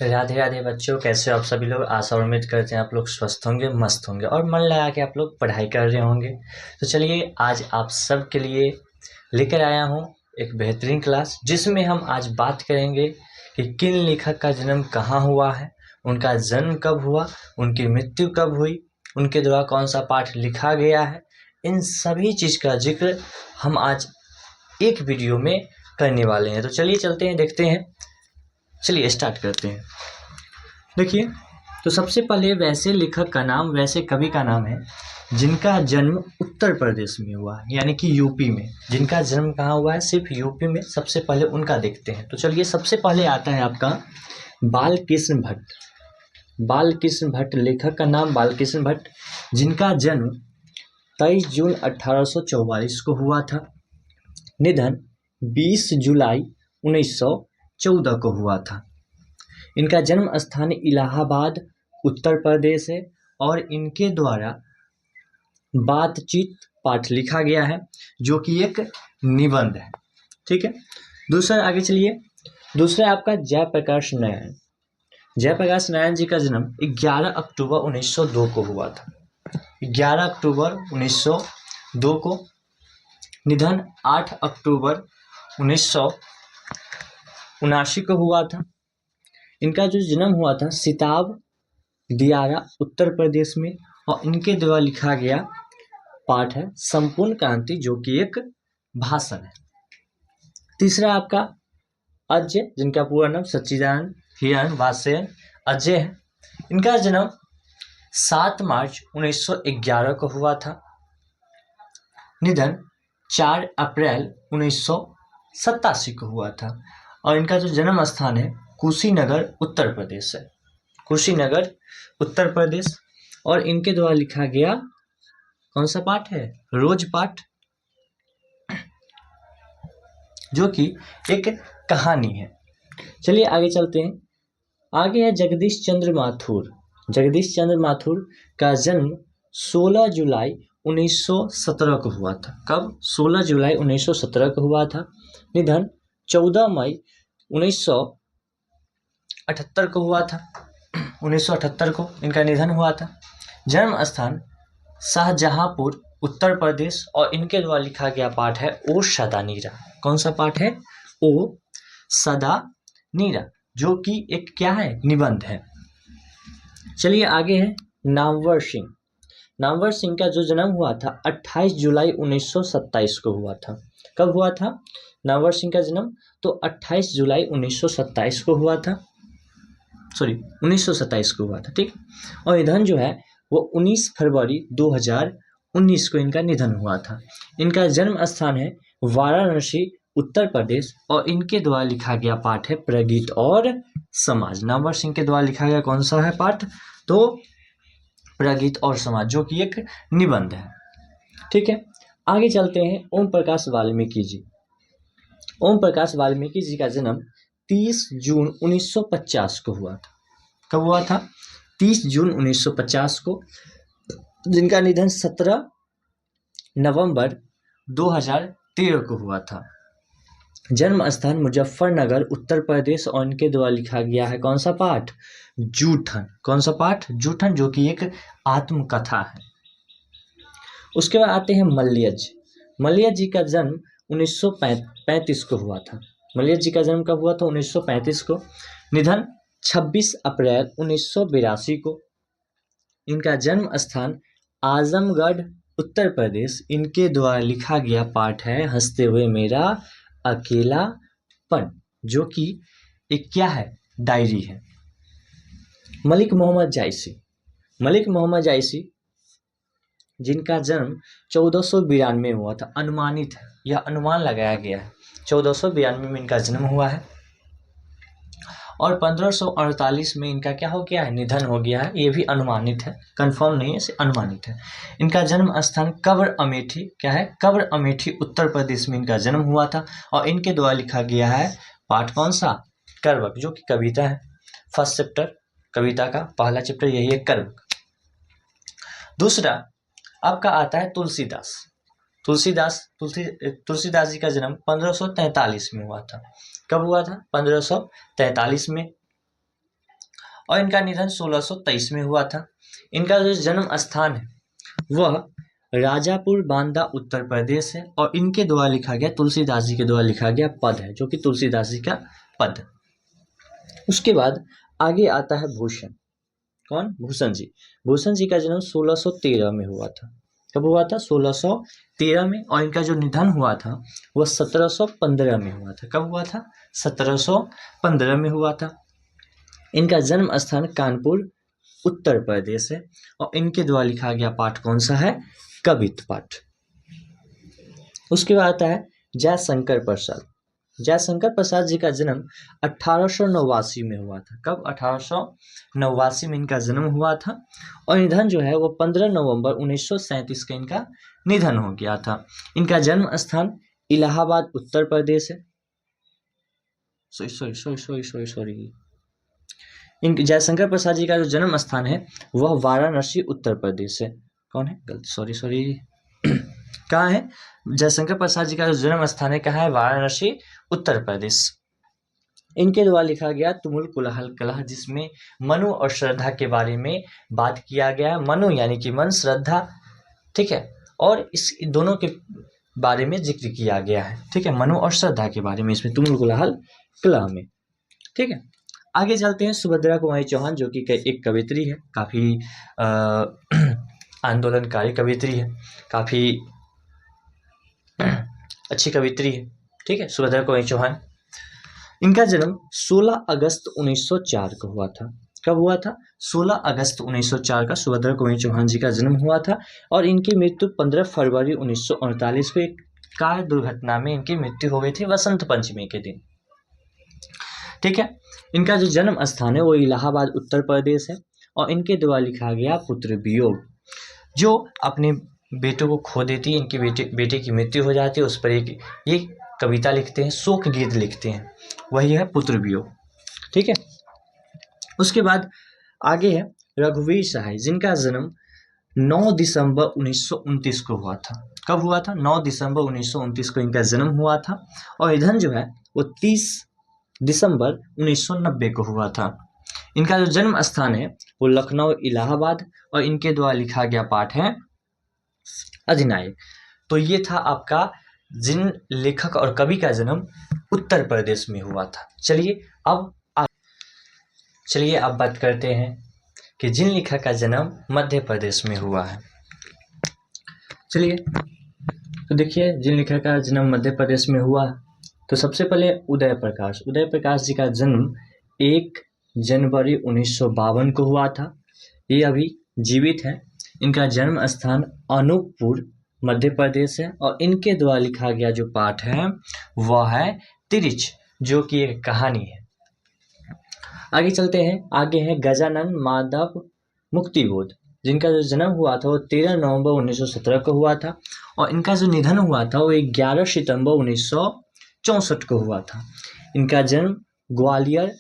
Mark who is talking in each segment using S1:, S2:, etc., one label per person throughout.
S1: राधे राधे बच्चों, कैसे हो आप सभी लोग। आशा और उम्मीद करते हैं आप लोग स्वस्थ होंगे, मस्त होंगे और मन लगा के आप लोग पढ़ाई कर रहे होंगे। तो चलिए आज आप सब के लिए लेकर आया हूँ एक बेहतरीन क्लास, जिसमें हम आज बात करेंगे कि किन लेखक का जन्म कहाँ हुआ है, उनका जन्म कब हुआ, उनकी मृत्यु कब हुई, उनके द्वारा कौन सा पाठ लिखा गया है। इन सभी चीज़ का जिक्र हम आज एक वीडियो में करने वाले हैं। तो चलिए चलते हैं, देखते हैं। चलिए स्टार्ट करते हैं। देखिए, तो सबसे पहले वैसे लेखक का नाम, वैसे कवि का नाम है जिनका जन्म उत्तर प्रदेश में हुआ है, यानी कि यूपी में। जिनका जन्म कहाँ हुआ है, सिर्फ यूपी में। सबसे पहले उनका देखते हैं। तो चलिए, सबसे पहले आता है आपका बालकृष्ण भट्ट। बालकृष्ण भट्ट, लेखक का नाम बालकृष्ण भट्ट, जिनका जन्म 23 जून 1844 को हुआ था। निधन 20 जुलाई 1914 को हुआ था। इनका जन्म स्थान इलाहाबाद उत्तर प्रदेश है और इनके द्वारा बातचीत पाठ लिखा गया है, जो कि एक निबंध है। ठीक है, दूसरा आगे चलिए। दूसरा आपका जयप्रकाश नारायण। जयप्रकाश नारायण जी का जन्म 11 अक्टूबर 1902 को हुआ था। 11 अक्टूबर 1902 को। निधन 8 अक्टूबर 1979 को हुआ था। इनका जो जन्म हुआ था सिताब दियारा उत्तर प्रदेश में, और इनके द्वारा लिखा गया पाठ है संपूर्ण क्रांति, जो कि एक भाषण है। तीसरा आपका अजय, जिनका पूरा नाम सच्चिदानंद हिरण वात्स्ययन अजय है। इनका जन्म 7 मार्च 1911 को हुआ था। निधन 4 अप्रैल 1987 को हुआ था। और इनका जो जन्म स्थान है कुशीनगर उत्तर प्रदेश है। कुशीनगर उत्तर प्रदेश। और इनके द्वारा लिखा गया कौन सा पाठ है, रोज पाठ, जो कि एक कहानी है। चलिए आगे चलते हैं। आगे है जगदीश चंद्र माथुर। जगदीश चंद्र माथुर का जन्म 16 जुलाई 1917 को हुआ था। कब? 16 जुलाई 1917 को हुआ था। निधन 14 मई 1978 को हुआ था। 1978 को इनका निधन हुआ था। जन्म स्थान शाहजहांपुर उत्तर प्रदेश, और इनके द्वारा लिखा गया पाठ है ओ सदा नीरा। कौन सा पाठ है? ओ सदा नीरा, जो कि एक क्या है, निबंध है। चलिए आगे है नामवर सिंह। नामवर सिंह का जो जन्म हुआ था 28 जुलाई 1927 को हुआ था। कब हुआ था नामवर सिंह का जन्म? तो 28 जुलाई 1927 को हुआ था। 1927 को हुआ था। ठीक। और निधन जो है वो 19 फरवरी 2019 को इनका निधन हुआ था। इनका जन्म स्थान है वाराणसी उत्तर प्रदेश, और इनके द्वारा लिखा गया पाठ है प्रगीत और समाज। नामवर सिंह के द्वारा लिखा गया कौन सा है पाठ? तो प्रगीत और समाज, जो कि एक निबंध है। ठीक है, आगे चलते हैं। ओम प्रकाश वाल्मीकि जी। ओम प्रकाश वाल्मीकि जी का जन्म 30 जून 1950 को हुआ था। कब हुआ था? 30 जून 1950 को। जिनका निधन 17 नवंबर 2013 को हुआ था। जन्म स्थान मुजफ्फरनगर उत्तर प्रदेश, और इनके द्वारा लिखा गया है कौन सा पाठ? जूठन। कौन सा पाठ? जूठन, जो कि एक आत्मकथा है। उसके बाद आते हैं मलयज। मलयज जी का जन्म 1935 को हुआ था। मलयज जी का जन्म कब हुआ था? 1935 को। निधन 26 अप्रैल 1982 को। इनका जन्म स्थान आजमगढ़ उत्तर प्रदेश। इनके द्वारा लिखा गया पाठ है हंसते हुए मेरा अकेलापन, जो कि एक क्या है, डायरी है। मलिक मोहम्मद जायसी। मलिक मोहम्मद जायसी, जिनका जन्म 1492 में हुआ था। अनुमानित है, यह अनुमान लगाया गया है। 1492 में इनका जन्म हुआ है और 1548 में इनका क्या हो गया है, निधन हो गया है। ये भी अनुमानित है, कंफर्म नहीं है, अनुमानित है। इनका जन्म स्थान कब्र अमेठी, क्या है, कब्र अमेठी उत्तर प्रदेश में इनका जन्म हुआ था। और इनके द्वारा लिखा गया है पाठ कौन सा? कर्वक, जो कि कविता है। फर्स्ट चैप्टर कविता का पहला चैप्टर यही है, कर्वक। दूसरा आपका आता है तुलसीदास। तुलसीदास जी का जन्म 1543 में हुआ था। कब हुआ था? 1543 में। और इनका निधन 1623 में हुआ था। इनका जो जन्म स्थान है वह राजापुर बांदा उत्तर प्रदेश है और इनके द्वारा लिखा गया, तुलसीदास जी के द्वारा लिखा गया पद है, जो कि तुलसीदास जी का पद। उसके बाद आगे आता है भूषण। कौन? भूषण जी। भूषण जी का जन्म 1613 में हुआ था। कब हुआ था? 1613 में। और इनका जो निधन हुआ था वह 1715 में हुआ था। कब हुआ था? 1715 में हुआ था। इनका जन्म स्थान कानपुर उत्तर प्रदेश है और इनके द्वारा लिखा गया पाठ कौन सा है? कवित्त पाठ। उसके बाद आता है जयशंकर प्रसाद। जयशंकर प्रसाद जी का जन्म 1889 में हुआ था। कब? 1889 में इनका जन्म हुआ था और निधन जो है वो 15 नवंबर 1937 को इनका निधन हो गया था। इनका जन्म स्थान इलाहाबाद उत्तर प्रदेश है। सॉरी इनके जयशंकर प्रसाद जी का जो जन्म स्थान है वह वाराणसी उत्तर प्रदेश है। कौन है? गलती, सॉरी कहाँ है? जयशंकर प्रसाद जी का जो जन्म स्थान है कहाँ है? वाराणसी उत्तर प्रदेश। इनके द्वारा लिखा गया तुमुल कुलाहल कलह, जिसमें मनु और श्रद्धा के बारे में बात किया गया। मनु यानी कि मन, श्रद्धा, ठीक है, और इस दोनों के बारे में जिक्र किया गया है। ठीक है, मनु और श्रद्धा के बारे में इसमें तुमुल कुलाहल कलह में। ठीक है, आगे चलते हैं। सुभद्रा कुमारी चौहान जो कि एक कवित्री है, काफ़ी आंदोलनकारी कवित्री है, काफ़ी अच्छी कवित्री है। ठीक है, सुभद्रा कुमारी चौहान। इनका जन्म 16 अगस्त 1904 को हुआ था। कब हुआ था? 16 अगस्त 1904 का सुभद्रा कुमारी चौहान जी का जन्म हुआ था और इनकी मृत्यु 15 फरवरी 1948 को एक कार दुर्घटना में इनकी मृत्यु हो गई थी, वसंत पंचमी के दिन। ठीक है, इनका जो जन्म स्थान है वो इलाहाबाद उत्तर प्रदेश है और इनके द्वारा लिखा गया पुत्र वियोग, जो अपने बेटों को खो देती है, इनकी बेटे की मृत्यु हो जाती है, उस पर एक ये कविता लिखते हैं, शोक गीत लिखते हैं, वही है पुत्र वियोग। ठीक है, उसके बाद आगे है रघुवीर सहाय, जिनका जन्म 9 दिसंबर 1929 को हुआ था। कब हुआ था? 9 दिसंबर 1929 को इनका जन्म हुआ था और निधन जो है वो 30 दिसंबर 1990 को हुआ था। इनका जो जन्म स्थान है वो लखनऊ इलाहाबाद और इनके द्वारा लिखा गया पाठ है अधिनायक। तो ये था आपका जिन लेखक और कवि का जन्म उत्तर प्रदेश में हुआ था। चलिए अब बात करते हैं कि जिन लेखक का जन्म मध्य प्रदेश में हुआ है। चलिए तो देखिए, जिन लेखक का जन्म मध्य प्रदेश में हुआ तो सबसे पहले उदय प्रकाश जी का जन्म 1 जनवरी 1952 को हुआ था। ये अभी जीवित है। इनका जन्म स्थान अनूपपुर मध्य प्रदेश है और इनके द्वारा लिखा गया जो पाठ है वह है तिरिच, जो कि एक कहानी है। आगे चलते हैं। आगे है गजानन माधव मुक्तिबोध, जिनका जो जन्म हुआ था वो 13 नवंबर 1917 को हुआ था और इनका जो निधन हुआ था वो 11 सितंबर 1964 को हुआ था। इनका जन्म ग्वालियर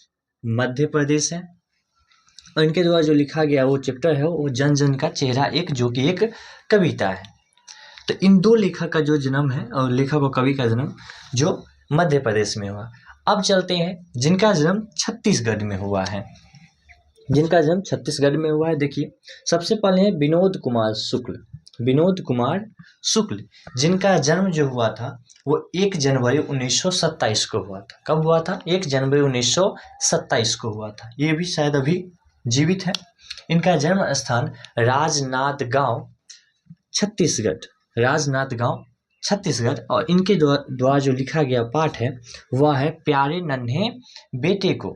S1: मध्य प्रदेश है और इनके द्वारा जो लिखा गया वो चैप्टर है वो जन जन का चेहरा एक, जो कि एक कविता है। तो इन दो लेखक का जो जन्म है और लेखक और कवि का जन्म जो मध्य प्रदेश में हुआ। अब चलते हैं जिनका जन्म छत्तीसगढ़ में हुआ है। जिनका जन्म छत्तीसगढ़ में हुआ है, देखिए सबसे पहले है विनोद कुमार शुक्ल, जिनका जन्म जो हुआ था वो 1 जनवरी 1927 को हुआ था। कब हुआ था? 1 जनवरी 1927 को हुआ था। ये भी शायद अभी जीवित है। इनका जन्म स्थान राजनांदगांव छत्तीसगढ़ और इनके द्वारा जो लिखा गया पाठ है वह है प्यारे नन्हे बेटे को।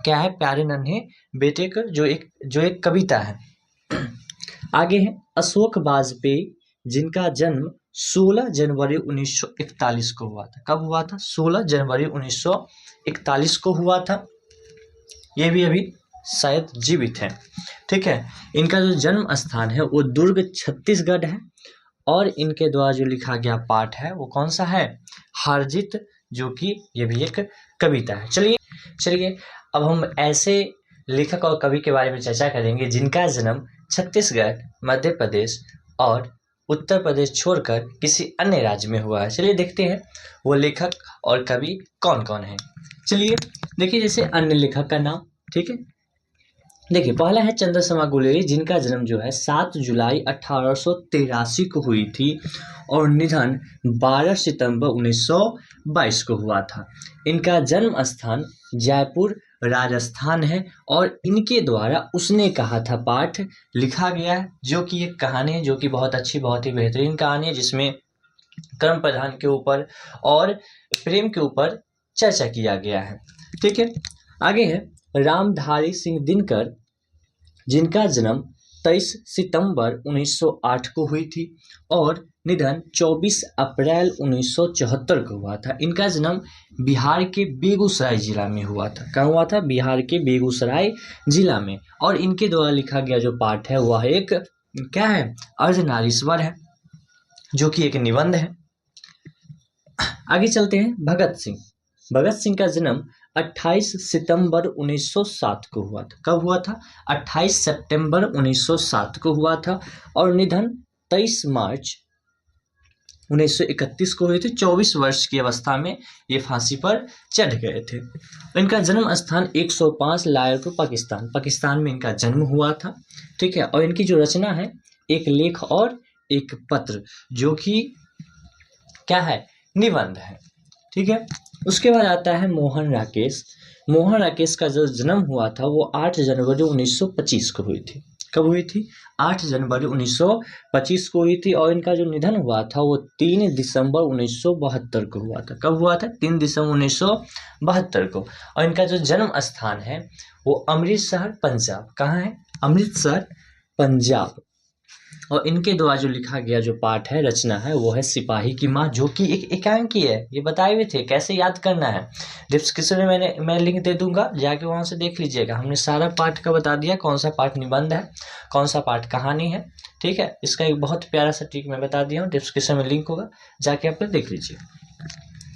S1: क्या है? प्यारे नन्हे बेटे को, जो एक कविता है। आगे है अशोक वाजपेयी, जिनका जन्म 16 जनवरी 1941 को हुआ था। कब हुआ था? 16 जनवरी 1941 को हुआ था। ये भी अभी शायद जीवित है। ठीक है, इनका जो जन्म स्थान है वो दुर्ग छत्तीसगढ़ है और इनके द्वारा जो लिखा गया पाठ है वो कौन सा है? हारजित, जो कि ये भी एक कविता है। चलिए अब हम ऐसे लेखक और कवि के बारे में चर्चा करेंगे जिनका जन्म छत्तीसगढ़, मध्य प्रदेश और उत्तर प्रदेश छोड़कर किसी अन्य राज्य में हुआ है। चलिए देखते हैं वो लेखक और कवि कौन कौन है। चलिए देखिए, जैसे अन्य लेखक का नाम, ठीक है, देखिए, पहला है चंद्रशर्मा गुलेरी, जिनका जन्म जो है 7 जुलाई 1883 को हुई थी और निधन 12 सितंबर 1922 को हुआ था। इनका जन्म स्थान जयपुर राजस्थान है और इनके द्वारा उसने कहा था पाठ लिखा गया है, जो कि एक कहानी है जो कि बहुत अच्छी, बहुत ही बेहतरीन कहानी है, जिसमें कर्म प्रधान के ऊपर और प्रेम के ऊपर चर्चा किया गया है। ठीक है, आगे है रामधारी सिंह दिनकर, जिनका जन्म 23 सितंबर 1908 को हुई थी और निधन 24 अप्रैल 1974 को हुआ था। इनका जन्म बिहार के बेगूसराय जिला में हुआ था। कहाँ हुआ था? बिहार के बेगूसराय जिला में। और इनके द्वारा लिखा गया जो पाठ है वह एक क्या है? अर्धनारीश्वर है, जो कि एक निबंध है। आगे चलते हैं भगत सिंह। भगत सिंह का जन्म 28 सितंबर 1907 को हुआ था। कब हुआ था? 28 सितंबर 1907 को हुआ था और निधन 23 मार्च 1931 को हुए थे। 24 वर्ष की अवस्था में ये फांसी पर चढ़ गए थे। इनका जन्म स्थान 105 लायरपुर पाकिस्तान में इनका जन्म हुआ था। ठीक है, और इनकी जो रचना है एक लेख और एक पत्र, जो कि क्या है? निबंध है। ठीक है, उसके बाद आता है मोहन राकेश। मोहन राकेश का जो जन्म हुआ था वो 8 जनवरी 1925 को हुई थी। कब हुई थी? 8 जनवरी 1925 को हुई थी और इनका जो निधन हुआ था वो 3 दिसंबर 1972 को हुआ था। कब हुआ था? 3 दिसंबर 1972 को। और इनका जो जन्म स्थान है वो अमृतसर पंजाब। कहाँ है? अमृतसर पंजाब। और इनके द्वारा जो लिखा गया जो पाठ है, रचना है, वो है सिपाही की माँ, जो कि एक एकांकी है। ये बताए हुए थे कैसे याद करना है। डिस्क्रिप्शन में मैं लिंक दे दूंगा, जाके वहाँ से देख लीजिएगा। हमने सारा पाठ का बता दिया, कौन सा पाठ निबंध है, कौन सा पाठ कहानी है। ठीक है, इसका एक बहुत प्यारा सा ट्रिक मैं बता दिया हूँ, डिस्क्रिप्शन में लिंक होगा, जाके आप लोग देख लीजिए।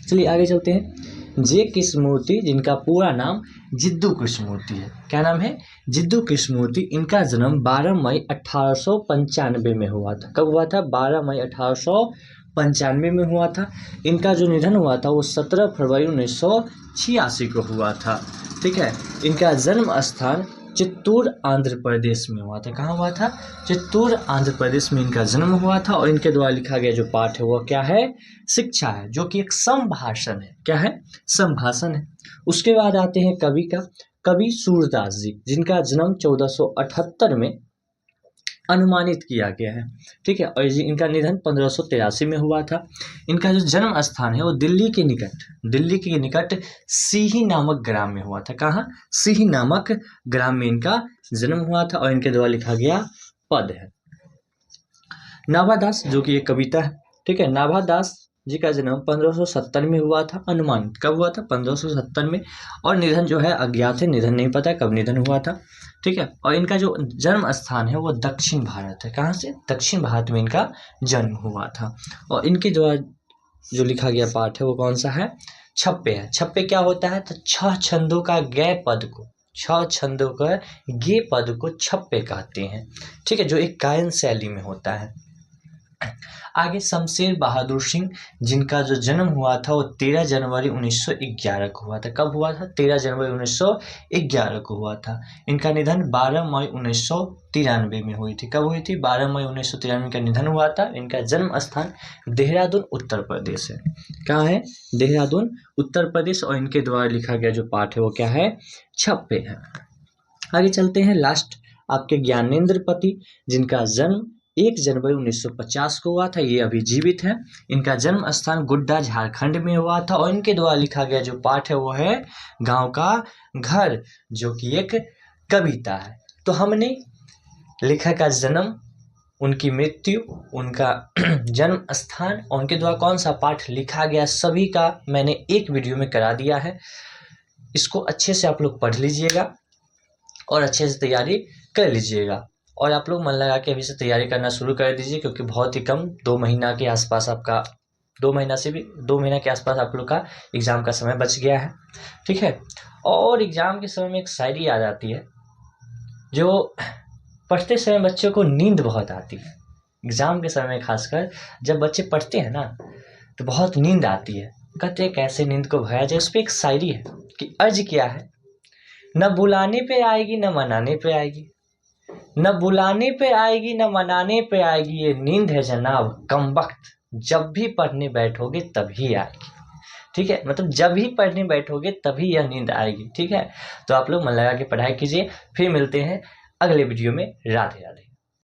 S1: चलिए आगे चलते हैं। जे कृष्णमूर्ति, जिनका पूरा नाम जिद्दू कृष्णमूर्ति है। क्या नाम है? जिद्दू कृष्णमूर्ति। इनका जन्म 12 मई 1895 में हुआ था। कब हुआ था? 12 मई 1895 में हुआ था। इनका जो निधन हुआ था वो 17 फरवरी 1986 को हुआ था। ठीक है, इनका जन्म स्थान चित्तूर आंध्र प्रदेश में हुआ था। कहाँ हुआ था? चित्तूर आंध्र प्रदेश में इनका जन्म हुआ था। और इनके द्वारा लिखा गया जो पाठ है वो क्या है? शिक्षा है, जो कि एक संभाषण है। क्या है? संभाषण है। उसके बाद आते हैं कवि का। कवि सूरदास जी, जिनका जन्म 1478 में अनुमानित किया गया है। ठीक है, और इनका निधन 1583 में हुआ था। इनका जो जन्म स्थान है वो दिल्ली के निकट सीही नामक ग्राम में हुआ था। कहाँ? सीही नामक ग्राम में इनका जन्म हुआ था और इनके द्वारा लिखा गया पद है। नाभादास, जो कि एक कविता है। ठीक है, नाभादास जी का जन्म 1570 में हुआ था। अनुमानित कब हुआ था? 1570 में। और निधन जो है अज्ञात है, निधन नहीं पता कब निधन हुआ था। ठीक है, और इनका जो जन्म स्थान है वो दक्षिण भारत है। कहाँ से? दक्षिण भारत में इनका जन्म हुआ था। और इनके द्वारा जो लिखा गया पाठ है वो कौन सा है? छप्पे है। छप्पे क्या होता है? तो 6 छंदों का गे पद को, 6 छंदों का गे पद को छप्पे कहते हैं। ठीक है, जो एक गायन शैली में होता है। आगे शमशेर बहादुर सिंह, जिनका जो जन्म हुआ था वो 13 जनवरी 1911 को हुआ था। कब हुआ था? 13 जनवरी 1911 को हुआ था। इनका निधन 12 मई 1993 में हुई थी। कब हुई थी? 12 मई 1993 का निधन हुआ था। इनका जन्म स्थान देहरादून उत्तर प्रदेश है। कहाँ है? देहरादून उत्तर प्रदेश। और इनके द्वारा लिखा गया जो पाठ है वो क्या है? छप्पे है। आगे चलते हैं लास्ट आपके ज्ञानेंद्र पति, जिनका जन्म 1 जनवरी 1950 को हुआ था। ये अभी जीवित है। इनका जन्म स्थान गोड्डा झारखंड में हुआ था। और इनके द्वारा लिखा गया जो पाठ है वो है गांव का घर, जो कि एक कविता है। तो हमने लेखक का जन्म, उनकी मृत्यु, उनका जन्म स्थान और उनके द्वारा कौन सा पाठ लिखा गया, सभी का मैंने एक वीडियो में करा दिया है। इसको अच्छे से आप लोग पढ़ लीजिएगा और अच्छे से तैयारी कर लीजिएगा। और आप लोग मन लगा के अभी से तैयारी करना शुरू कर दीजिए, क्योंकि बहुत ही कम 2 महीना के आसपास आपका 2 महीना के आसपास आप लोग का एग्ज़ाम का समय बच गया है। ठीक है, और एग्ज़ाम के समय में एक शायरी याद आती है, जो पढ़ते समय बच्चों को नींद बहुत आती है। एग्ज़ाम के समय में खासकर जब बच्चे पढ़ते हैं ना तो बहुत नींद आती है। कहते हैं कैसे नींद को भगाया जाए। उस पर एक शायरी है कि अर्ज क्या है न बुलाने पे आएगी न मनाने पे आएगी, न बुलाने पे आएगी न मनाने पे आएगी, ये नींद है जनाब कमबख्त, जब भी पढ़ने बैठोगे तभी आएगी। ठीक है, मतलब जब भी पढ़ने बैठोगे तभी यह नींद आएगी। ठीक है, तो आप लोग मन लगा के पढ़ाई कीजिए। फिर मिलते हैं अगले वीडियो में। राधे राधे।